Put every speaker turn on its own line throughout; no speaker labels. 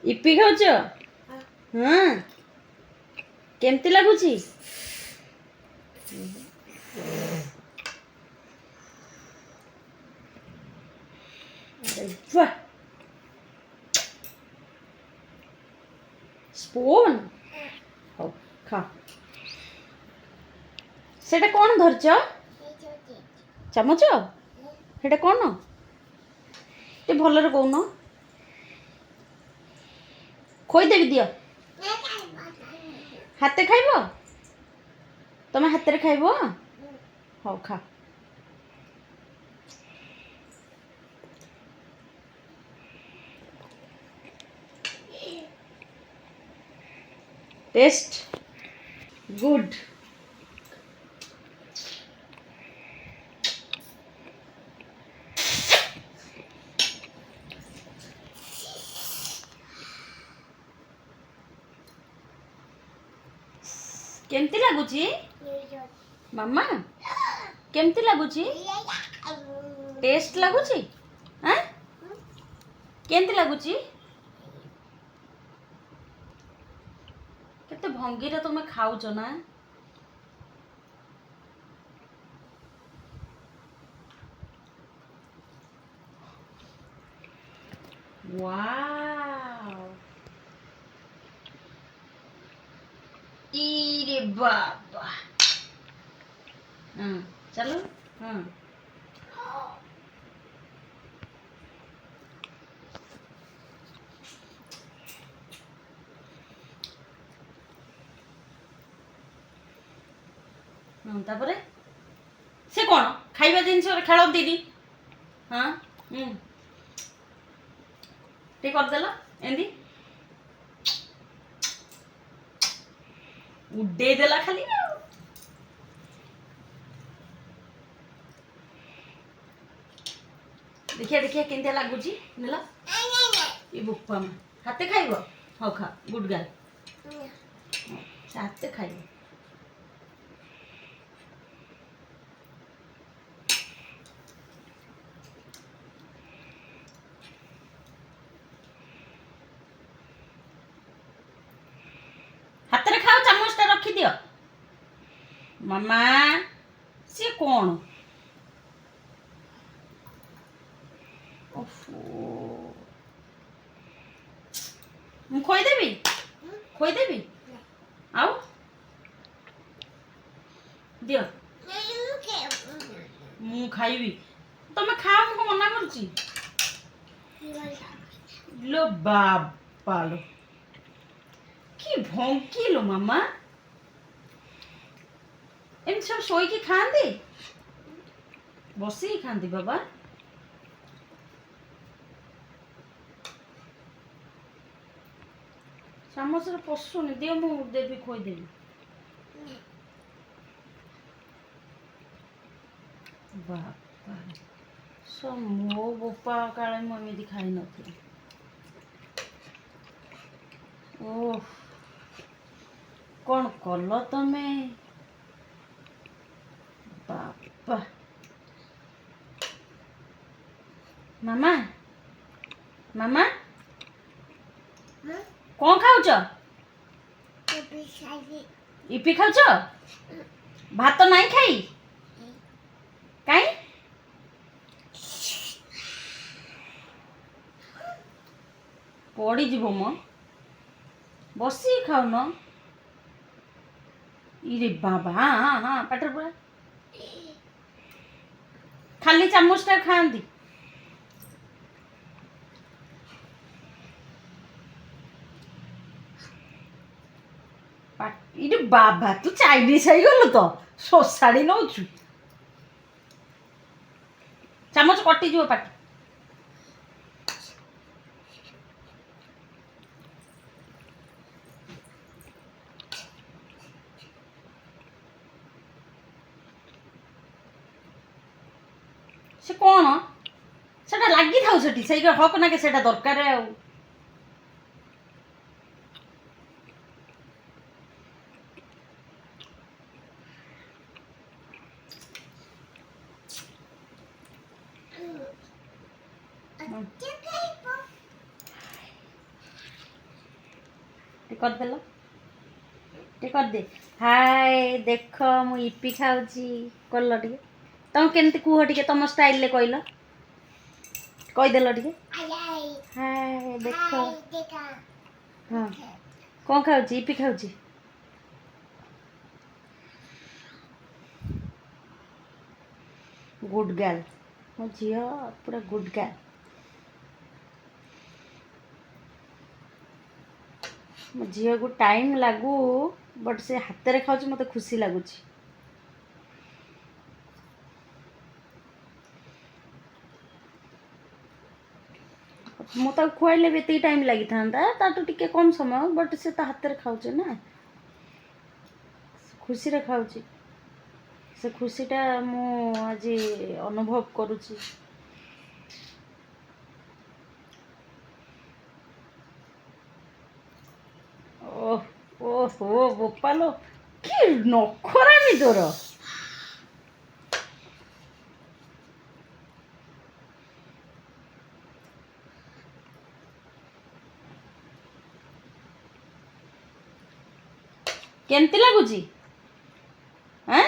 ଇପି ଖାଉଛ? ହଁ, କେମିତି ଲାଗୁଛି? ବାଃ, ସ୍ପୁନ୍? ହଉ ଖା। ସେଟା କ'ଣ ଧରିଛ? ଚାମଚ? ସେଟା କ'ଣ? ଟିକେ ଭଲରେ କହୁନ। ଖୋଇଦେବି, ଦିଅ। ହାତେ ଖାଇବ? ତମେ ହାତରେ ଖାଇବ? ହଉ ଖା। Test good. କେମିତି ଲାଗୁଛି ମାମା? କେମିତି ଲାଗୁଛି? ଟେଷ୍ଟ ଲାଗୁଛି? ଆଁ, କେମିତି ଲାଗୁଛି? କେତେ ଭଙ୍ଗୀରେ ତମେ ଖାଉଛ ନା? ওয়াও, ইরে বাবা। হুম, চলো। হুম, ତାପରେ ସେ କ'ଣ ଖାଇବା ଜିନିଷରେ ଖେଳନ୍ତିନି? ହଁ, ଟିକେ କରିଦେଲ ଏମିତି ଉଡେଇ ଦେଲା ଖାଲି ଆଉ। ଦେଖିଆ ଦେଖିଆ କେମିତିଆ ଲାଗୁଛି ନେଲା। ଏ ବୋପା ମା, ହାତେ ଖାଇବ? ହଉ ଖା, ଗୁଡ୍ ଗାର୍ଲ। ସେ ହାତେ ଖାଇବ। ହାତରେ ଖାଅ, ଚାମଚଟା ରଖିଦିଅ। ମାମା, ସିଏ କ'ଣ? ମୁଁ ଖୋଇଦେବି? ଖୋଇଦେବି? ଆଉ ଦିଅ। ମୁଁ ଖାଇବି। ତମେ ଖାଅ, ମୁଁ କ'ଣ ମନା କରୁଛି? ଲୋ ବାପା ଲୋ, କି ଭଙ୍ଗୀ ଲୋ ମାମା। ଏମିତି ସବୁ ଶୋଇକି ଖାଆନ୍ତି? ବସିକି ଖାଆନ୍ତି ବାବା? ଚାମଚରେ ପଶୁନି, ଦିଅ ମୁଁ ଦେବି, ଖୋଇଦେବି। ବାପା, ମୋ ବୋପା କାଳେ ମୁଁ ଏମିତି ଖାଇନଥିଲି। ଓଃ, କ'ଣ କଲ ତମେ? ବାପା, ମାମା, ମାମା କ'ଣ ଖାଉଛ? ଇପି ଖାଉଛ? ଭାତ ନାହିଁ ଖାଇ? କାଇଁ? ପଡ଼ିଯିବ ମ, ବସିକି ଖାଉନ। ଇରେ ବାବା, ହଁ ହଁ ହଁ, ପାଟିରେ ପୁରା। ଖାଲି ଚାମଚଟା ଖାଆନ୍ତି। ଇରେ ବାବା, ତୁ ଚାଇନିଜ ହେଇଗଲୁ ତ, ଶୋଷାଡ଼ି ନଉଛୁ। ଚାମଚ କଟିଯିବ ପାଟି। ସେ କ'ଣ? ସେଟା ଲାଗିଥାଉ ସେଠି, ସେଇଟା ହକ ନାକେ ସେଟା ଦରକାର ଆଉ। ଟିକେ କରିଦେଲ, ଟିକେ କରିଦେ। ହାଏ ଦେଖ ମୁଁ ଇପି ଖାଉଛି। କଲ ଟିକେ ତମେ କେମିତି କୁହ ଟିକେ ତମ ଷ୍ଟାଇଲରେ କହିଲ, କହିଦେଲ ଟିକେ। ହାଏ ଦେଖ। ହଁ କ'ଣ ଖାଉଛି? ଇପି ଖାଉଛି। ଗୁଡ୍ ଗାର୍ଲ, ମୋ ଝିଅ ପୁରା ଗୁଡ୍ ଗାର୍ଲ। ମୋ ଝିଅକୁ ଟାଇମ୍ ଲାଗୁ ବଟ୍ ସେ ହାତରେ ଖାଉଛି, ମୋତେ ଖୁସି ଲାଗୁଛି। ମୁଁ ତାକୁ ଖୁଆଇଲେ ବି ଏତିକି ଟାଇମ୍ ଲାଗିଥାନ୍ତା, ତାଠୁ ଟିକେ କମ୍ ସମୟ, ବଟ୍ ସେ ତା ହାତରେ ଖାଉଛି ନା, ଖୁସିରେ ଖାଉଛି। ସେ ଖୁସିଟା ମୁଁ ଆଜି ଅନୁଭବ କରୁଛି। ଓହୋ ବୋପାଲୋ, କି ନଖରାମି ତୋର। କେମିତି ଲାଗୁଛି? ଆଁ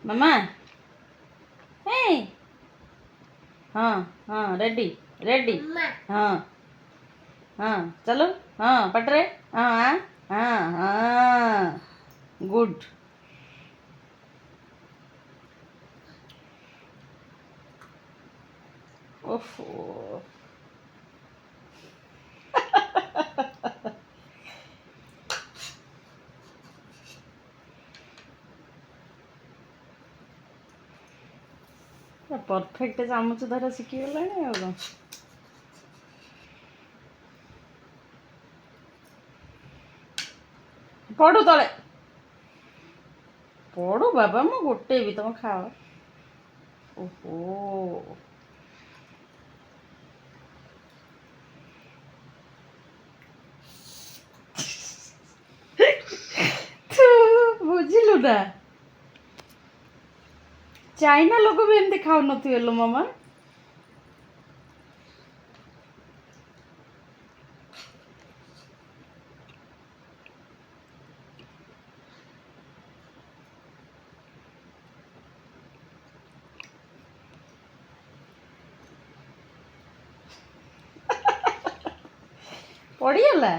ମାମା ହେ ହଁ ହଁ ରେଡ଼ି ରେଡ଼ି ହଁ ହଁ ଚାଲୁ ହଁ ପାଟରେ ହଁ ହଁ ହଁ ଗୁଡ୍। ଓହୋ ପରଫେକ୍ଟ ଚାମଚ ଧରା ଶିଖିଗଲାଣି ଆଉ କ'ଣ। ପଡ଼ୁ ତଳେ ପଡ଼ୁ ବାବା, ମୁଁ ଗୋଟେ ବି ତମେ ଖାଅ। ଓହୋ ତୁ ବୁଝିଲୁ ନା, ଚାଇନା ଲୋକ ବି ଏମିତି ଖାଉନଥିବେ ଲୋ ମାମା। ପଡ଼ିଗଲା।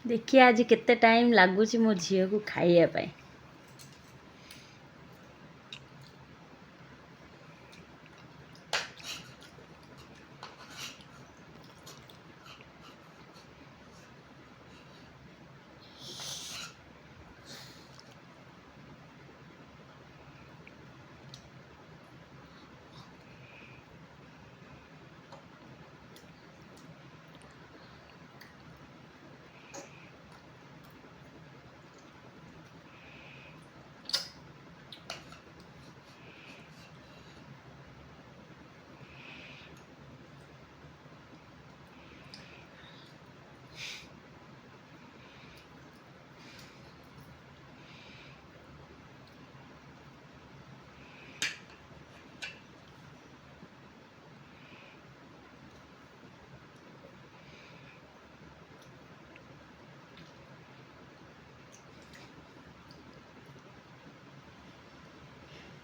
ଦେଖିଆ ଆଜି କେତେ ଟାଇମ୍ ଲାଗୁଛି ମୋ ଝିଅକୁ ଖାଇବା ପାଇଁ।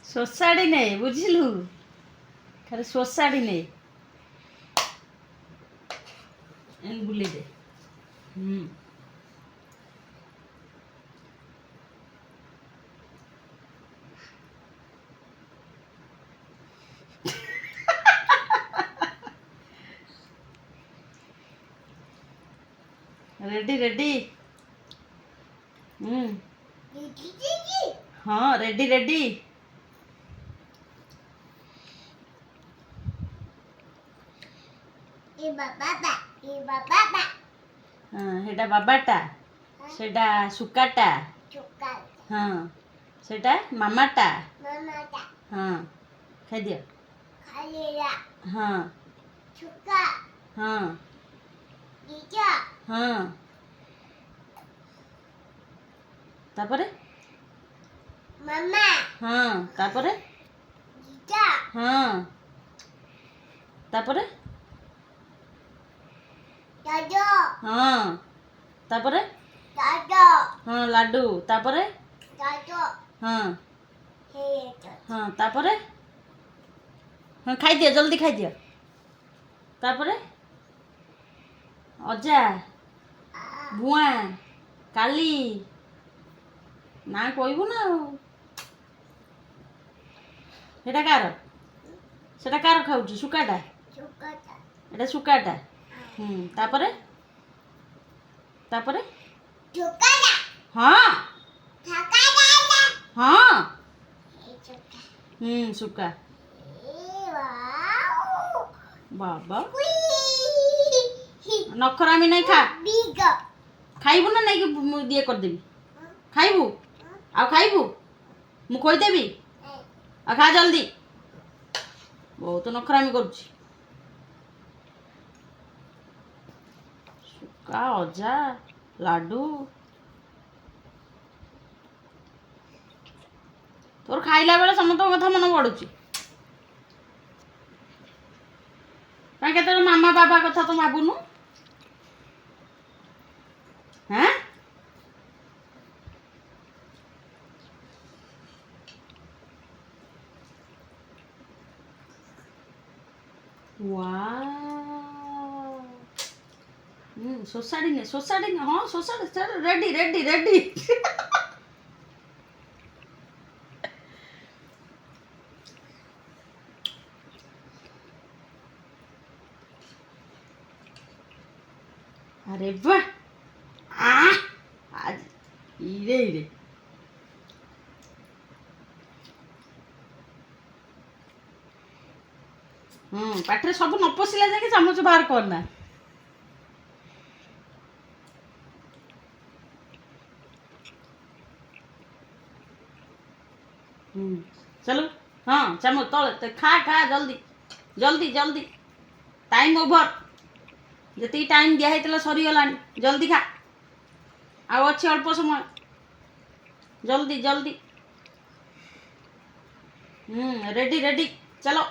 ଶୋଷାଡ଼ି ନେ, ବୁଝିଲୁ, ଖାଲି ଶୋଷାଡ଼ି ନେ। ଏମିତି ବୁଲେଇ ଦେ। ରେଡ଼ି ରେଡ଼ି ହଁ ରେଡ଼ି ରେଡ଼ି। ହଁ ସେଇଟା ବାବାଟା, ସେଇଟା ସୁକାଟା, ହଁ ସେଇଟା ମାମାଟା, ହଁ ଖାଇଦିଅ, ହଁ ହଁ हाँ तापरे हाँ तापरे हाँ तापरे हाँ तापरे हाँ लाडू तापरे हाँ हाँ तापरे हाँ खाई दिया जल्दी खाई दिया तापरे अजा भुआ काली ना कहबू ना सेटा कार सेटा कार खाऊची सुकाटा एटा सुकाटा तापरे तापरे हाँ हाँ सुका बाबा नखरामी नहीं खा खाइबू ना नहीं दिए कर देबी खाइबू आ खाइबू मु कहि देबी आ खा जल्दी बहुत नखरामी करुची सुका अजा लाडू तोर खाइला बेले समस्त कथा मन पड़ुची कहीं मामा बाबा कथा तो भावुनु हाँ सोसाड़ी ने हाँ सोसाड़ी रेडी रेडी रेडी अरे वाह आज इरे इरे पाटे सब न पशिला जाके चामच बाहर करना चलो हाँ चामच तले खा खा जल्दी जल्दी जल्दी टाइम ओवर जी टाइम दिखाई सरीगला जल्दी खा आउ अच्छे अल्प समय जल्दी जल्दी रेडी रेडी चलो